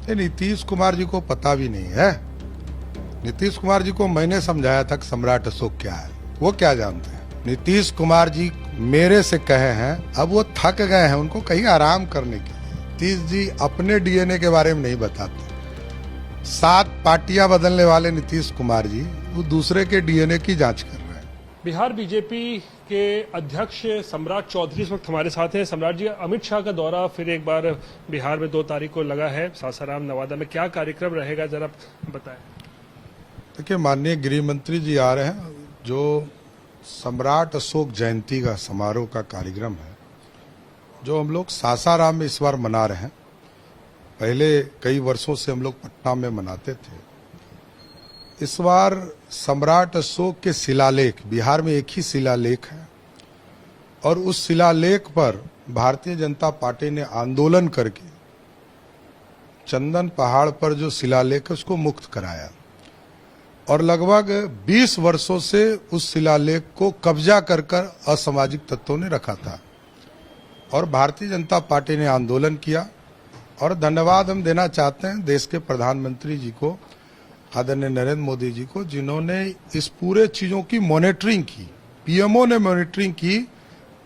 नीतीश कुमार जी को पता भी नहीं है। नीतीश कुमार जी को मैंने समझाया था कि सम्राट अशोक क्या है, वो क्या जानते हैं। नीतीश कुमार जी मेरे से कहे हैं, अब वो थक गए हैं, उनको कहीं आराम करने के लिए। नीतीश जी अपने डीएनए के बारे में नहीं बताते। 7 पार्टियां बदलने वाले नीतीश कुमार जी वो दूसरे के डीएनए की जांच कर रहे हैं। बिहार बीजेपी के अध्यक्ष सम्राट चौधरी इस वक्त हमारे साथ हैं। सम्राट जी, अमित शाह का दौरा फिर एक बार बिहार में 2 तारीख को लगा है, सासाराम नवादा में क्या कार्यक्रम रहेगा, जरा बताएं। देखिए, माननीय गृह मंत्री जी आ रहे हैं। जो सम्राट अशोक जयंती का समारोह का कार्यक्रम है, जो हम लोग सासाराम में इस बार मना रहे हैं। पहले कई वर्षों से हम लोग पटना में मनाते थे। इस बार सम्राट अशोक के शिलालेख, बिहार में एक ही शिलालेख है, और उस शिलालेख पर भारतीय जनता पार्टी ने आंदोलन करके चंदन पहाड़ पर जो शिलालेख है उसको मुक्त कराया, और लगभग 20 वर्षों से उस शिलालेख को कब्जा कर असामाजिक तत्वों ने रखा था, और भारतीय जनता पार्टी ने आंदोलन किया। और धन्यवाद हम देना चाहते हैं देश के प्रधानमंत्री जी को, आदरणीय नरेंद्र मोदी जी को, जिन्होंने इस पूरे चीजों की मॉनिटरिंग की। पीएमओ ने मॉनिटरिंग की,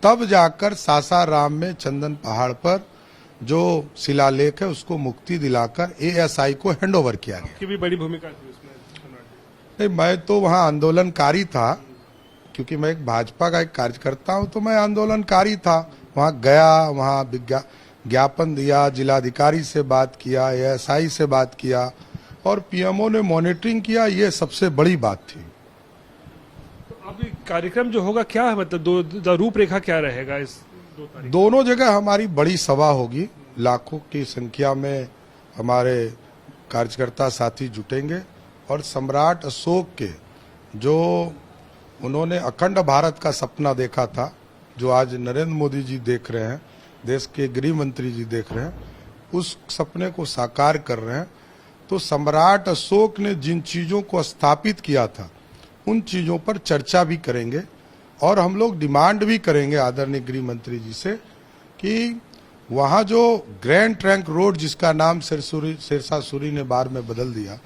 तब जाकर सासाराम में चंदन पहाड़ पर जो शिलालेख है उसको मुक्ति दिलाकर एएसआई को हैंडओवर किया गया। आपकी भी बड़ी भूमिका थी उसमें। नहीं, मैं तो वहां आंदोलनकारी था, क्योंकि मैं एक भाजपा का एक कार्यकर्ता हूं, तो मैं आंदोलनकारी था। वहां गया, वहां ज्ञापन दिया, जिलाधिकारी से बात किया, एएसआई से बात किया, और पीएमओ ने मॉनिटरिंग किया। ये सबसे बड़ी बात थी। तो अब कार्यक्रम जो होगा क्या है, मतलब रूपरेखा क्या रहेगा इस 2 तारीख? दोनों जगह हमारी बड़ी सभा होगी। लाखों की संख्या में हमारे कार्यकर्ता साथी जुटेंगे, और सम्राट अशोक के जो उन्होंने अखंड भारत का सपना देखा था, जो आज नरेंद्र मोदी जी देख रहे हैं, देश के गृह मंत्री जी देख रहे हैं, उस सपने को साकार कर रहे हैं। तो सम्राट अशोक ने जिन चीजों को स्थापित किया था, उन चीजों पर चर्चा भी करेंगे, और हम लोग डिमांड भी करेंगे आदरणीय गृह मंत्री जी से कि वहां जो ग्रैंड ट्रंक रोड, जिसका नाम शेरशाह सूरी ने बाद में बदल दिया,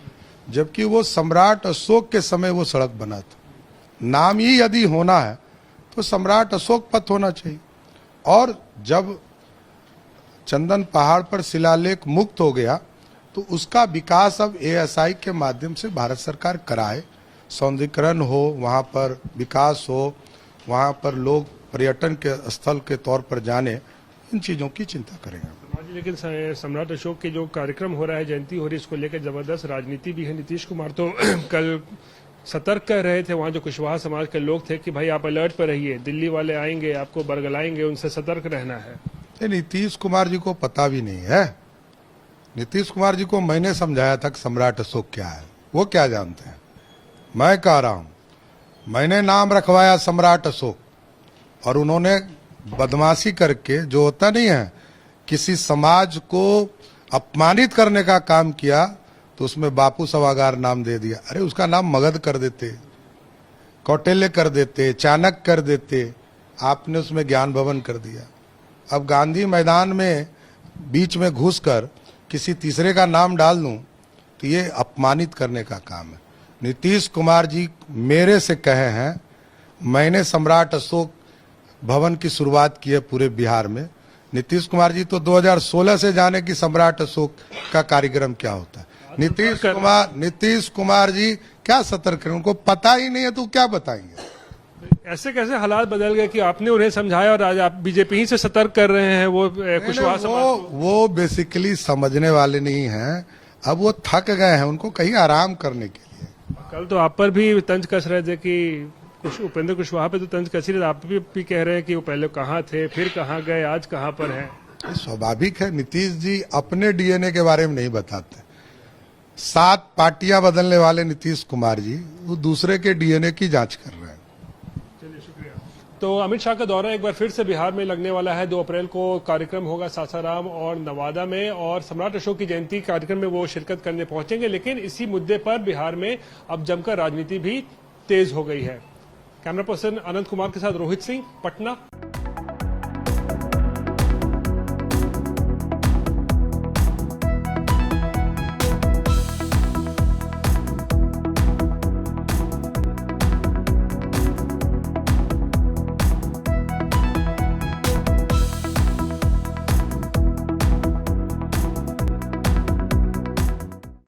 जबकि वो सम्राट अशोक के समय वो सड़क बना था। नाम ही यदि होना है तो सम्राट अशोक पथ होना चाहिए। और जब चंदन पहाड़ पर शिलालेख मुक्त हो गया, तो उसका विकास अब एएसआई के माध्यम से भारत सरकार कराए। सौंदर्यीकरण हो, वहां पर विकास हो, वहां पर लोग पर्यटन के स्थल के तौर पर जाने, इन चीजों की चिंता करेंगे। लेकिन सम्राट अशोक के जो कार्यक्रम हो रहा है, जयंती हो रही है, इसको लेकर जबरदस्त राजनीति भी है। नीतीश कुमार तो कल सतर्क कर रहे थे, वहां जो कुशवाहा समाज के लोग थे कि भाई आप अलर्ट पर रहिए, दिल्ली वाले आएंगे, आपको बरगलाएंगे, उनसे सतर्क रहना है। नीतीश कुमार जी को पता भी नहीं है। नीतीश कुमार जी को मैंने समझाया था कि सम्राट अशोक क्या है, वो क्या जानते हैं। मैं कह रहा हूं, मैंने नाम रखवाया सम्राट अशोक, और उन्होंने बदमाशी करके, जो होता नहीं है, किसी समाज को अपमानित करने का काम किया, तो उसमें बापू सभागार नाम दे दिया। अरे उसका नाम मगध कर देते, कौटिल्य कर देते, चाणक्य कर देते, आपने उसमें ज्ञान भवन कर दिया। अब गांधी मैदान में बीच में घुसकर किसी तीसरे का नाम डाल दूं, तो ये अपमानित करने का काम है। नीतीश कुमार जी मेरे से कहे हैं, मैंने सम्राट अशोक भवन की शुरुआत की है पूरे बिहार में। नीतीश कुमार जी तो 2016 से जाने की सम्राट अशोक का कार्यक्रम क्या होता है। नीतीश कुमार जी क्या सतर्क करें, उनको पता ही नहीं है, तो क्या बताएंगे। ऐसे कैसे हालात बदल गए कि आपने उन्हें समझाया और आज आप बीजेपी ही से सतर्क कर रहे हैं? वो कुशवाहा समाज वो बेसिकली समझने वाले नहीं हैं। अब वो थक गए हैं, उनको कहीं आराम करने के लिए। कल तो आप पर भी तंज कस रहे थे कि उपेंद्र कुशवाहा पे तो तंज कस रहे थे, आप भी कह रहे हैं कि वो पहले कहाँ थे, फिर कहाँ गए, आज कहाँ पर हैं। स्वाभाविक है, नीतीश जी अपने डीएनए के बारे में नहीं बताते। 7 पार्टियां बदलने वाले नीतीश कुमार जी वो दूसरे के डीएनए की जांच कर रहे हैं। चलिए, शुक्रिया। तो अमित शाह का दौरा एक बार फिर से बिहार में लगने वाला है। 2 अप्रैल को कार्यक्रम होगा सासाराम और नवादा में, और सम्राट अशोक की जयंती कार्यक्रम में वो शिरकत करने पहुंचेंगे। लेकिन इसी मुद्दे पर बिहार में अब जमकर राजनीति भी तेज हो गई है। कैमरा पर्सन अनंत कुमार के साथ रोहित सिंह, पटना।